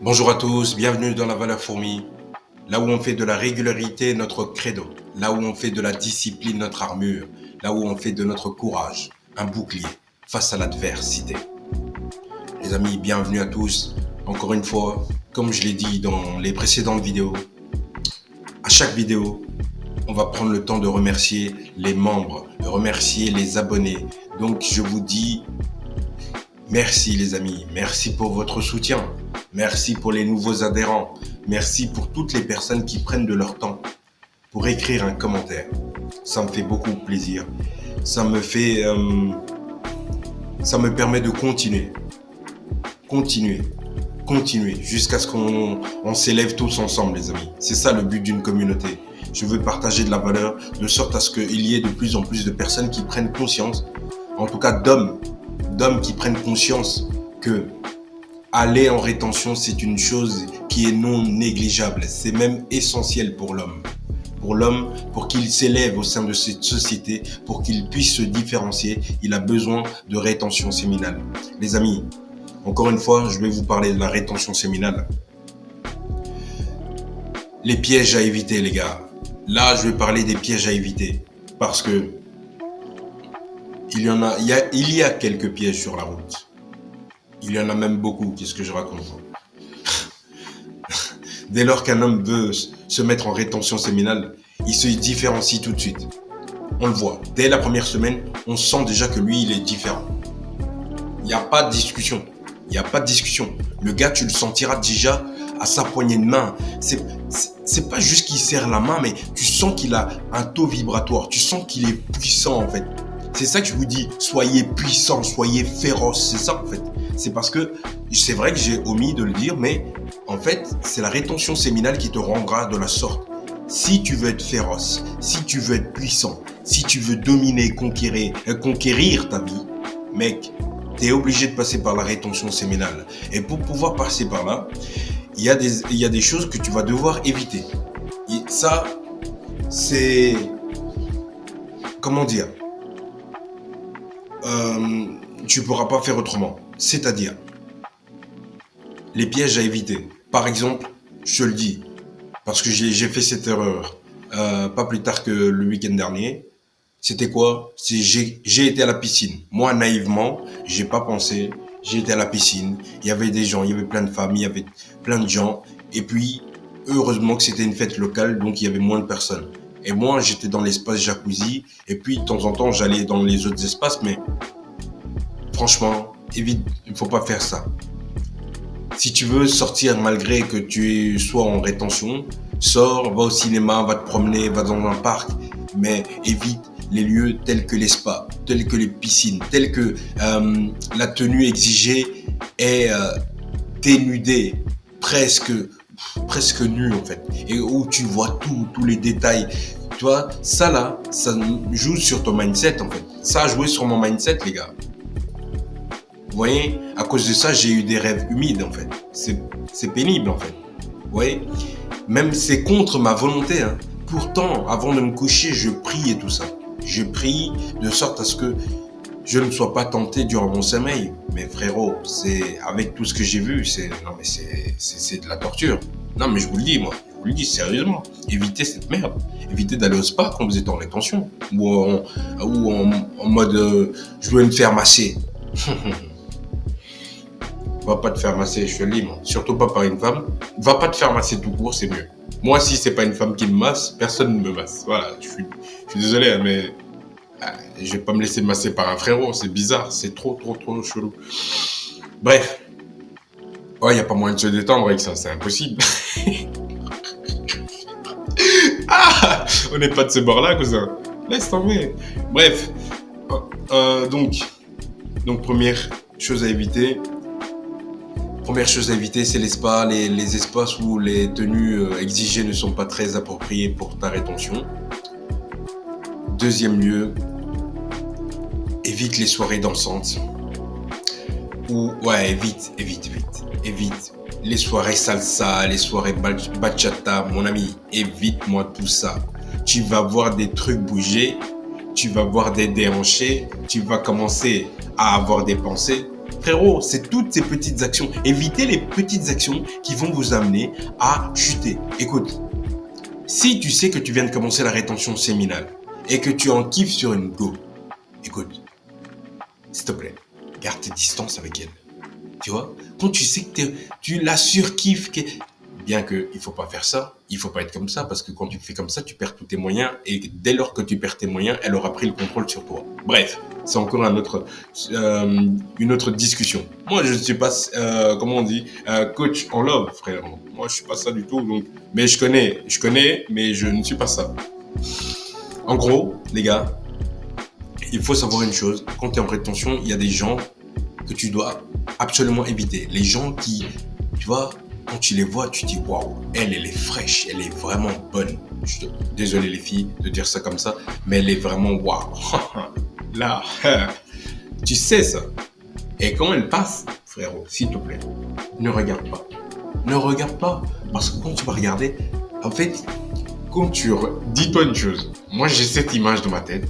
Bonjour à tous, bienvenue dans la Valeur Fourmi, là où on fait de la régularité notre credo, là où on fait de la discipline notre armure, là où on fait de notre courage un bouclier face à l'adversité. Les amis, bienvenue à tous. Encore une fois, comme je l'ai dit dans les précédentes vidéos, à chaque vidéo, on va prendre le temps de remercier les membres, de remercier les abonnés. Donc je vous dis merci les amis, merci pour votre soutien. Merci pour les nouveaux adhérents. Merci pour toutes les personnes qui prennent de leur temps pour écrire un commentaire. Ça me fait beaucoup plaisir. Ça me permet de continuer jusqu'à ce qu'on s'élève tous ensemble, les amis. C'est ça le but d'une communauté. Je veux partager de la valeur de sorte à ce qu'il y ait de plus en plus de personnes qui prennent conscience, en tout cas d'hommes qui prennent conscience que aller en rétention, c'est une chose qui est non négligeable. C'est même essentiel pour l'homme. Pour l'homme, pour qu'il s'élève au sein de cette société, pour qu'il puisse se différencier, il a besoin de rétention séminale. Les amis, encore une fois, je vais vous parler de la rétention séminale. Les pièges à éviter, les gars. Là, je vais parler des pièges à éviter. Parce que il y a quelques pièges sur la route. Il y en a même beaucoup, qu'est-ce que je raconte. Dès lors qu'un homme veut se mettre en rétention séminale, il se différencie tout de suite. On le voit. Dès la première semaine, on sent déjà que lui, il est différent. Il n'y a pas de discussion. Le gars, tu le sentiras déjà à sa poignée de main. C'est pas juste qu'il serre la main, mais tu sens qu'il a un taux vibratoire. Tu sens qu'il est puissant, en fait. C'est ça que je vous dis. Soyez puissants, soyez féroces. C'est ça, en fait. C'est parce que, c'est vrai que j'ai omis de le dire, mais en fait, c'est la rétention séminale qui te rendra de la sorte. Si tu veux être féroce, si tu veux être puissant, si tu veux dominer, conquérir ta vie, mec, t'es obligé de passer par la rétention séminale. Et pour pouvoir passer par là, il y a des choses que tu vas devoir éviter. Et ça, c'est... Comment dire tu pourras pas faire autrement. C'est-à-dire, les pièges à éviter. Par exemple, je te le dis, parce que j'ai fait cette erreur pas plus tard que le week-end dernier. C'était quoi? J'ai été à la piscine. Moi, naïvement, j'ai pas pensé. J'ai été à la piscine. Il y avait des gens, il y avait plein de femmes, il y avait plein de gens. Et puis, heureusement que c'était une fête locale, donc il y avait moins de personnes. Et moi, j'étais dans l'espace jacuzzi. Et puis, de temps en temps, j'allais dans les autres espaces. Mais franchement, évite, il ne faut pas faire ça. Si tu veux sortir malgré que tu sois en rétention, sors, va au cinéma, va te promener, va dans un parc. Mais évite les lieux tels que les spas, tels que les piscines, tels que la tenue exigée est dénudée, presque nu en fait, et où tu vois tous les détails. Tu vois, ça là, ça joue sur ton mindset en fait. Ça a joué sur mon mindset, les gars. Vous voyez, à cause de ça, j'ai eu des rêves humides en fait. C'est pénible en fait. Vous voyez, même c'est contre ma volonté. Hein. Pourtant, avant de me coucher, je prie et tout ça. Je prie de sorte à ce que je ne sois pas tenté durant mon sommeil. Mais frérot, c'est avec tout ce que j'ai vu, c'est de la torture. Non, mais je vous le dis, moi. Je vous le dis sérieusement. Évitez cette merde. Évitez d'aller au spa quand vous êtes en rétention. Ou en mode je veux me faire masser. Va pas te faire masser, je te le dis, moi. Surtout pas par une femme. Va pas te faire masser tout court, c'est mieux. Moi, si c'est pas une femme qui me masse, personne ne me masse. Voilà, je suis désolé, mais je vais pas me laisser masser par un frérot. C'est bizarre, c'est trop chelou. Bref. Ouais, y a pas moyen de se détendre avec ça, c'est impossible. Ah, on n'est pas de ce bord-là, cousin. Laisse tomber. Bref. Donc, première chose à éviter, c'est les spas, les espaces où les tenues exigées ne sont pas très appropriées pour ta rétention. Deuxième lieu, évite les soirées dansantes. Évite. Les soirées salsa, les soirées bachata, mon ami, évite-moi tout ça. Tu vas voir des trucs bouger, tu vas voir des déhanchés, tu vas commencer à avoir des pensées. Frérot, c'est toutes ces petites actions. Évitez les petites actions qui vont vous amener à chuter. Écoute, si tu sais que tu viens de commencer la rétention séminale et que tu en kiffes sur une go, écoute, s'il te plaît, garde tes distances avec elle. Tu vois, quand tu sais que tu la surkiffes, bien qu'il ne faut pas faire ça, il ne faut pas être comme ça, parce que quand tu fais comme ça, tu perds tous tes moyens, et dès lors que tu perds tes moyens, elle aura pris le contrôle sur toi. Bref, c'est encore une autre discussion. Moi, je ne suis pas, comment on dit, coach en love, frère. Moi, je ne suis pas ça du tout, donc, mais je connais, mais je ne suis pas ça. En gros, les gars, il faut savoir une chose, quand tu es en rétention, il y a des gens que tu dois absolument éviter. Les gens qui, tu vois, quand tu les vois, tu dis waouh, elle est fraîche, elle est vraiment bonne. Désolé les filles de dire ça comme ça, mais elle est vraiment waouh. Là, tu sais ça. Et quand elle passe, frérot, s'il te plaît, ne regarde pas. Ne regarde pas. Parce que quand tu vas regarder, en fait, dis-toi une chose. Moi, j'ai cette image dans ma tête.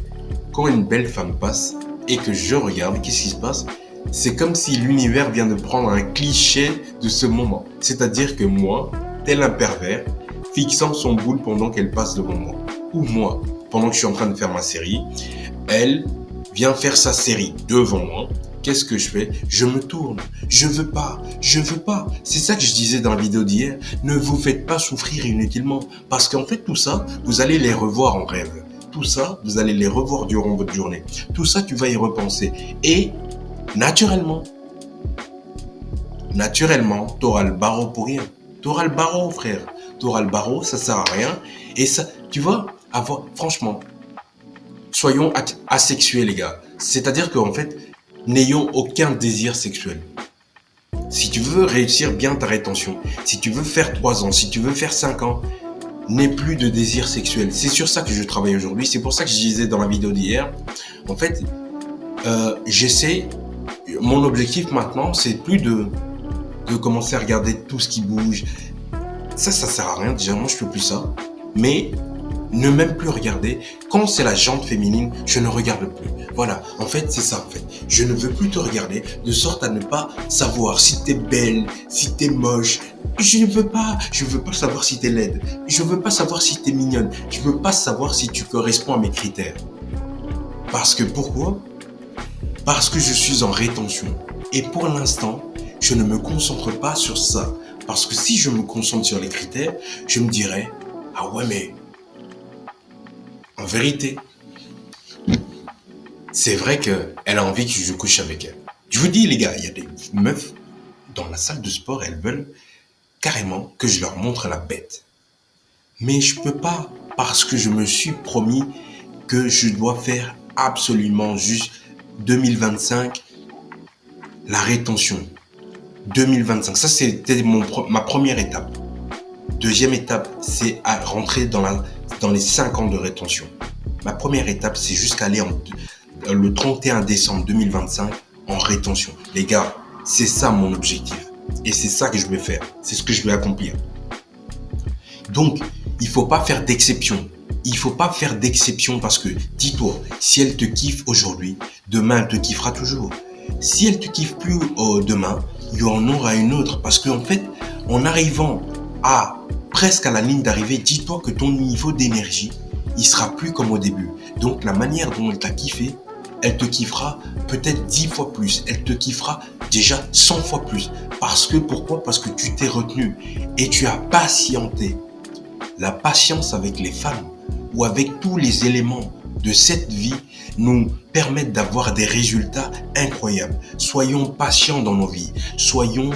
Quand une belle femme passe et que je regarde, qu'est-ce qui se passe ? C'est comme si l'univers vient de prendre un cliché de ce moment. C'est-à-dire que moi, tel un pervers, fixant son boule pendant qu'elle passe devant moi. Ou moi, pendant que je suis en train de faire ma série, elle vient faire sa série devant moi. Qu'est-ce que je fais ? Je me tourne. Je veux pas. C'est ça que je disais dans la vidéo d'hier. Ne vous faites pas souffrir inutilement. Parce qu'en fait, tout ça, vous allez les revoir en rêve. Tout ça, vous allez les revoir durant votre journée. Tout ça, tu vas y repenser. Et naturellement, t'auras le barreau pour rien. T'auras le barreau, frère. T'auras le barreau, ça sert à rien. Et ça, tu vois, franchement, soyons asexués, les gars. C'est-à-dire qu'en fait, n'ayons aucun désir sexuel. Si tu veux réussir bien ta rétention, si tu veux faire 3 ans, si tu veux faire 5 ans, n'aie plus de désir sexuel. C'est sur ça que je travaille aujourd'hui. C'est pour ça que je disais dans la vidéo d'hier, en fait, mon objectif maintenant, c'est plus de commencer à regarder tout ce qui bouge. Ça sert à rien. Déjà, moi, je fais plus ça. Mais ne même plus regarder. Quand c'est la jante féminine, je ne regarde plus. Voilà. En fait, c'est ça, en fait. Je ne veux plus te regarder de sorte à ne pas savoir si t'es belle, si t'es moche. Je ne veux pas. Je veux pas savoir si t'es laide. Je veux pas savoir si t'es mignonne. Je veux pas savoir si tu corresponds à mes critères. Parce que pourquoi ? Parce que je suis en rétention. Et pour l'instant, je ne me concentre pas sur ça. Parce que si je me concentre sur les critères, je me dirais, ah ouais, mais en vérité, c'est vrai qu'elle a envie que je couche avec elle. Je vous dis, les gars, il y a des meufs dans la salle de sport, elles veulent carrément que je leur montre la bête. Mais je peux pas, parce que je me suis promis que je dois faire absolument juste 2025 la rétention. 2025, ça c'était ma première étape. Deuxième étape, c'est à rentrer dans les 5 ans de rétention. Ma première étape, c'est jusqu'à aller le 31 décembre 2025 en rétention. Les gars, c'est ça mon objectif. Et c'est ça que je vais faire. C'est ce que je vais accomplir. Donc, il faut pas faire d'exception. Il faut pas faire d'exception parce que, dis-toi, si elle te kiffe aujourd'hui, demain elle te kiffera toujours. Si elle te kiffe plus demain, il y en aura une autre. Parce qu'en fait, en arrivant presque à la ligne d'arrivée, dis-toi que ton niveau d'énergie, il sera plus comme au début. Donc, la manière dont elle t'a kiffé, elle te kiffera peut-être 10 fois plus. Elle te kiffera déjà 100 fois plus. Pourquoi ? Parce que tu t'es retenu et tu as patienté. La patience avec les femmes ou avec tous les éléments de cette vie nous permettent d'avoir des résultats incroyables. Soyons patients dans nos vies. Soyons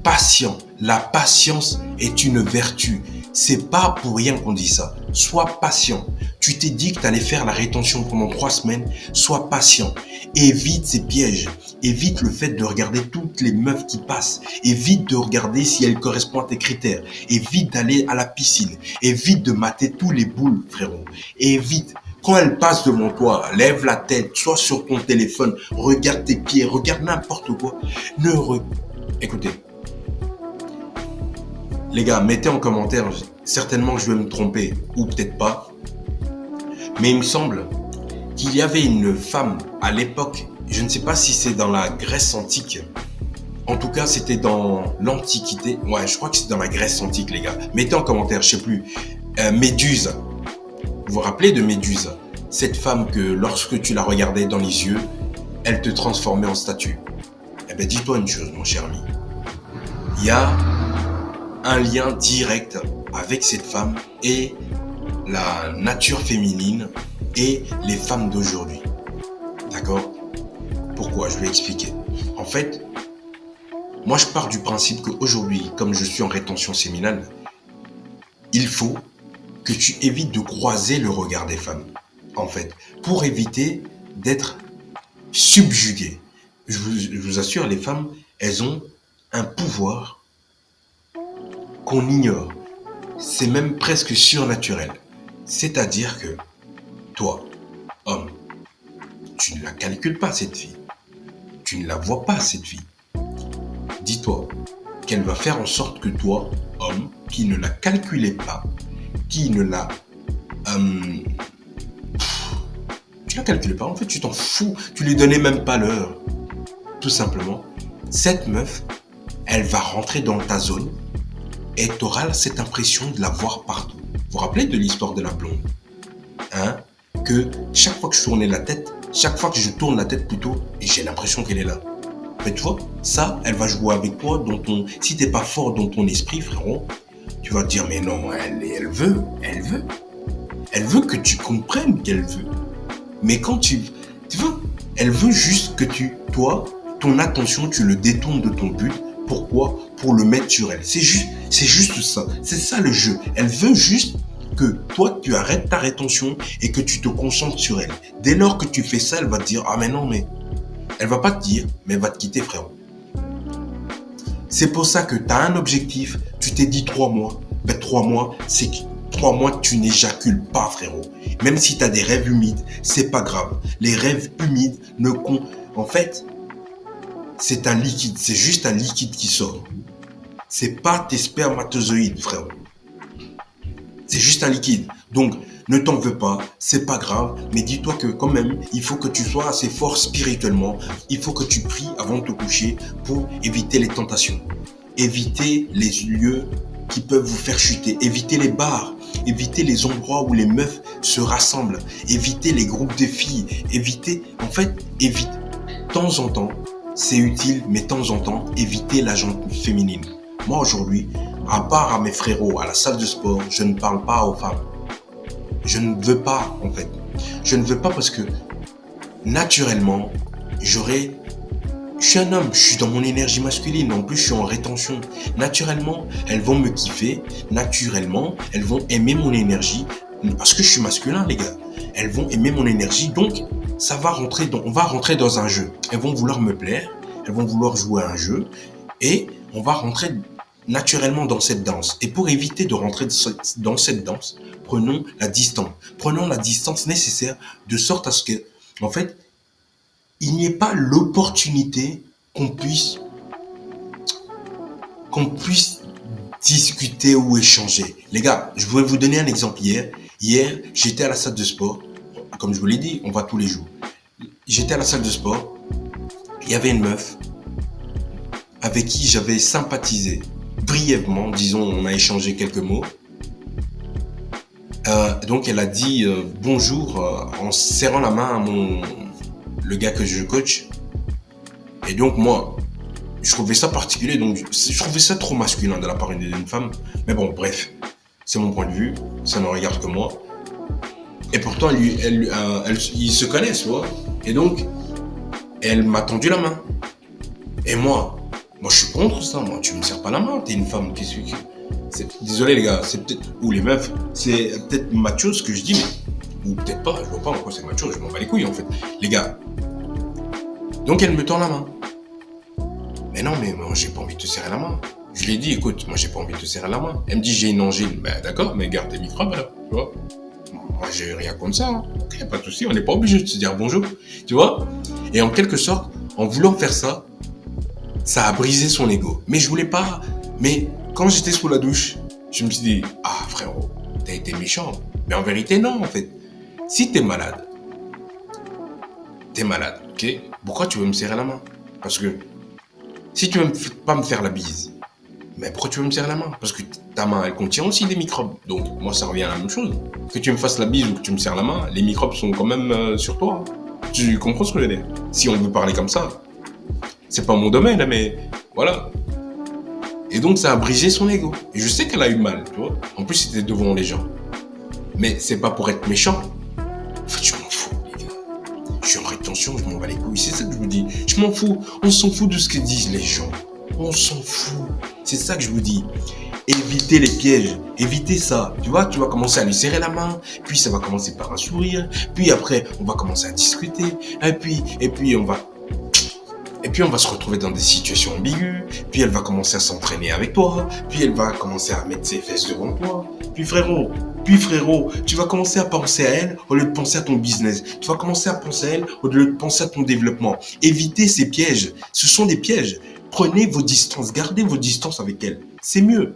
patients. La patience est une vertu. C'est pas pour rien qu'on dit ça. Sois patient. Tu t'es dit que tu allais faire la rétention pendant 3 semaines. Sois patient. Évite ces pièges. Évite le fait de regarder toutes les meufs qui passent. Évite de regarder si elles correspondent à tes critères. Évite d'aller à la piscine. Évite de mater tous les boules, frérot. Évite. Quand elle passe devant toi, lève la tête, sois sur ton téléphone, regarde tes pieds, regarde n'importe quoi. Écoutez. Les gars, mettez en commentaire, certainement que je vais me tromper, ou peut-être pas. Mais il me semble qu'il y avait une femme à l'époque Je ne sais pas si c'est dans la Grèce antique. En tout cas, c'était dans l'Antiquité. Ouais, je crois que c'est dans la Grèce antique, les gars. Mettez en commentaire, je sais plus. Méduse. Vous vous rappelez de Méduse? Cette femme que lorsque tu la regardais dans les yeux, elle te transformait en statue. Eh bien, dis-toi une chose, mon cher ami. Il y a un lien direct avec cette femme et la nature féminine et les femmes d'aujourd'hui. D'accord? Pourquoi? Je vais expliquer. En fait, moi je pars du principe qu'aujourd'hui, comme je suis en rétention séminale, il faut que tu évites de croiser le regard des femmes. En fait, pour éviter d'être subjugué. Je vous assure, les femmes, elles ont un pouvoir qu'on ignore. C'est même presque surnaturel. C'est-à-dire que toi, homme, tu ne la calcules pas, cette fille. Tu ne la vois pas, cette fille. Dis-toi qu'elle va faire en sorte que toi, homme, qui ne la calculais pas, qui ne la... tu la calculais pas, en fait, tu t'en fous. Tu lui donnais même pas l'heure. Tout simplement, cette meuf, elle va rentrer dans ta zone et tu auras cette impression de la voir partout. Vous vous rappelez de l'histoire de la blonde? Hein? Que chaque fois que je tournais la tête, chaque fois que je tourne la tête plutôt, et j'ai l'impression qu'elle est là. Mais tu vois, ça, elle va jouer avec toi dans ton... Si t'es pas fort dans ton esprit, frérot, tu vas te dire, mais non, elle veut. Elle veut que tu comprennes qu'elle veut. Mais quand tu vois, elle veut juste que toi, ton attention, tu le détournes de ton but. Pourquoi? Pour le mettre sur elle. C'est juste ça. C'est ça le jeu. Elle veut juste que toi, tu arrêtes ta rétention et que tu te concentres sur elle. Dès lors que tu fais ça, elle va te dire, ah mais non, mais... Elle va pas te dire, mais elle va te quitter, frérot. C'est pour ça que tu as un objectif, tu t'es dit 3 mois. Ben 3 mois, c'est 3 mois, tu n'éjacules pas, frérot. Même si tu as des rêves humides, c'est pas grave. Les rêves humides ne comptent... En fait, c'est un liquide, c'est juste un liquide qui sort. C'est pas tes spermatozoïdes, frérot. C'est juste un liquide. Donc, ne t'en veux pas, c'est pas grave, mais dis-toi que quand même, il faut que tu sois assez fort spirituellement. Il faut que tu pries avant de te coucher pour éviter les tentations. Éviter les lieux qui peuvent vous faire chuter. Éviter les bars. Éviter les endroits où les meufs se rassemblent. Éviter les groupes de filles. Évite. De temps en temps, c'est utile, mais de temps en temps, éviter la gente féminine. Moi, aujourd'hui, à part à mes frérots, à la salle de sport, je ne parle pas aux femmes. Je ne veux pas, en fait. Je ne veux pas parce que, naturellement, je suis un homme, je suis dans mon énergie masculine. En plus, je suis en rétention. Naturellement, elles vont me kiffer. Naturellement, elles vont aimer mon énergie. Parce que je suis masculin, les gars. Elles vont aimer mon énergie. Donc, on va rentrer dans un jeu. Elles vont vouloir me plaire. Elles vont vouloir jouer à un jeu. Et on va rentrer naturellement dans cette danse. Et pour éviter de rentrer dans cette danse, prenons la distance. Prenons la distance nécessaire de sorte à ce que, en fait, il n'y ait pas l'opportunité qu'on puisse discuter ou échanger. Les gars, je voulais vous donner un exemple hier. Hier, j'étais à la salle de sport. Comme je vous l'ai dit, on va tous les jours. J'étais à la salle de sport. Il y avait une meuf avec qui j'avais sympathisé brièvement. Disons, on a échangé quelques mots. Donc, elle a dit bonjour en serrant la main à le gars que je coach. Et donc, moi, je trouvais ça particulier. Donc, je trouvais ça trop masculin de la part d'une femme. Mais bon, bref, c'est mon point de vue. Ça ne regarde que moi. Et pourtant, ils se connaissent, tu vois. Et donc, elle m'a tendu la main. Et moi, je suis contre ça. Moi, tu me serres pas la main. T'es une femme. Désolé, les gars. C'est peut-être... Ou les meufs. C'est peut-être macho ce que je dis, mais... Ou peut-être pas. Je vois pas en quoi c'est macho. Je m'en bats les couilles, en fait. Les gars. Donc, elle me tend la main. Mais non, mais moi, j'ai pas envie de te serrer la main. Je lui ai dit, écoute, moi, j'ai pas envie de te serrer la main. Elle me dit, j'ai une angine. Ben, d'accord, mais garde tes microbes, là. Tu vois. Moi, j'ai rien contre ça. Hein. Ok, pas de souci. On n'est pas obligé de se dire bonjour. Tu vois. Et en quelque sorte, en voulant faire ça, ça a brisé son ego. Mais je voulais pas. Mais quand j'étais sous la douche, je me suis dit, ah, frérot, t'as été méchant. Mais en vérité, non, en fait. Si t'es malade, ok? Pourquoi tu veux me serrer la main? Parce que si tu veux pas me faire la bise, mais pourquoi tu veux me serrer la main? Parce que ta main, elle contient aussi des microbes. Donc, moi, ça revient à la même chose. Que tu me fasses la bise ou que tu me serres la main, les microbes sont quand même sur toi. Tu comprends ce que je veux dire? Si on veut parler comme ça, c'est pas mon domaine, mais voilà. Et donc, ça a brisé son ego. Et je sais qu'elle a eu mal, tu vois. En plus, c'était devant les gens. Mais c'est pas pour être méchant. En fait, je m'en fous, les gars. Je suis en rétention, je m'en bats les couilles. C'est ça que je vous dis. Je m'en fous. On s'en fout de ce que disent les gens. On s'en fout. C'est ça que je vous dis. Évitez les pièges. Évitez ça. Tu vois, tu vas commencer à lui serrer la main. Puis ça va commencer par un sourire. Puis après, on va commencer à discuter. Et puis on va se retrouver dans des situations ambiguës. Puis elle va commencer à s'entraîner avec toi. Puis elle va commencer à mettre ses fesses devant toi. Puis frérot, tu vas commencer à penser à elle au lieu de penser à ton business. Tu vas commencer à penser à elle au lieu de penser à ton développement. Évitez ces pièges. Ce sont des pièges. Prenez vos distances. Gardez vos distances avec elle. C'est mieux.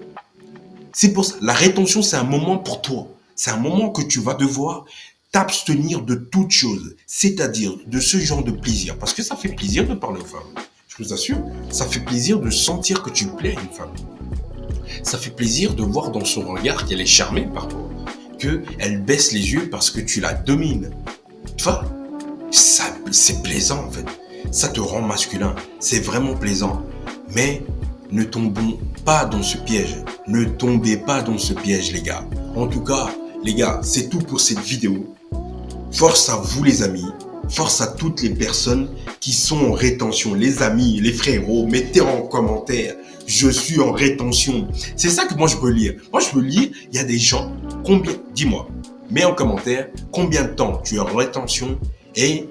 C'est pour ça. La rétention, c'est un moment pour toi. C'est un moment que tu vas devoir t'abstenir de toute chose, c'est-à-dire de ce genre de plaisir. Parce que ça fait plaisir de parler aux femmes. Je vous assure, ça fait plaisir de sentir que tu plais à une femme. Ça fait plaisir de voir dans son regard qu'elle est charmée par toi, qu'elle baisse les yeux parce que tu la domines. Tu vois, ça, c'est plaisant en fait. Ça te rend masculin. C'est vraiment plaisant. Mais ne tombons pas dans ce piège. Ne tombez pas dans ce piège, les gars. En tout cas, les gars, c'est tout pour cette vidéo. Force à vous les amis, force à toutes les personnes qui sont en rétention, les amis, les frérots, mettez en commentaire, je suis en rétention. C'est ça que moi je peux lire. Moi je peux lire, il y a des gens, dis-moi, mets en commentaire combien de temps tu es en rétention et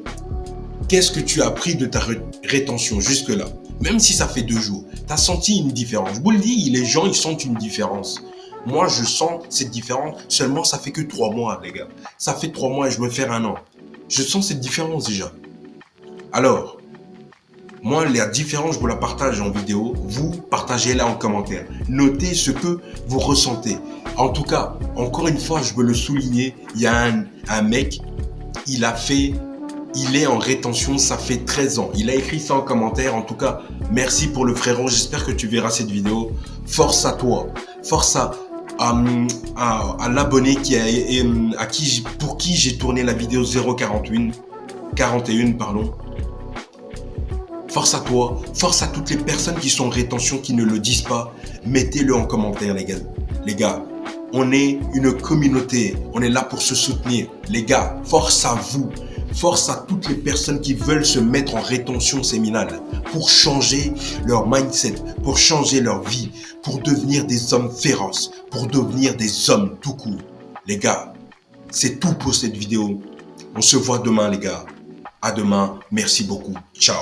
qu'est-ce que tu as appris de ta rétention jusque-là. Même si ça fait 2 jours, tu as senti une différence. Je vous le dis, les gens ils sentent une différence. Moi, je sens cette différence. Seulement, ça fait que 3 mois, les gars. Ça fait 3 mois et je veux faire 1 an. Je sens cette différence déjà. Alors, moi, la différence, je vous la partage en vidéo. Vous, partagez-la en commentaire. Notez ce que vous ressentez. En tout cas, encore une fois, je veux le souligner. Il y a un mec, il est en rétention, ça fait 13 ans. Il a écrit ça en commentaire. En tout cas, merci pour le frérot. J'espère que tu verras cette vidéo. Force à toi. Force à l'abonné pour qui j'ai tourné la vidéo 041. Force à toi, force à toutes les personnes qui sont en rétention, qui ne le disent pas. Mettez-le en commentaire, les gars. Les gars, on est une communauté. On est là pour se soutenir. Les gars, force à vous. Force à toutes les personnes qui veulent se mettre en rétention séminale pour changer leur mindset, pour changer leur vie, pour devenir des hommes féroces, pour devenir des hommes tout court. Les gars, c'est tout pour cette vidéo. On se voit demain, les gars. À demain. Merci beaucoup. Ciao.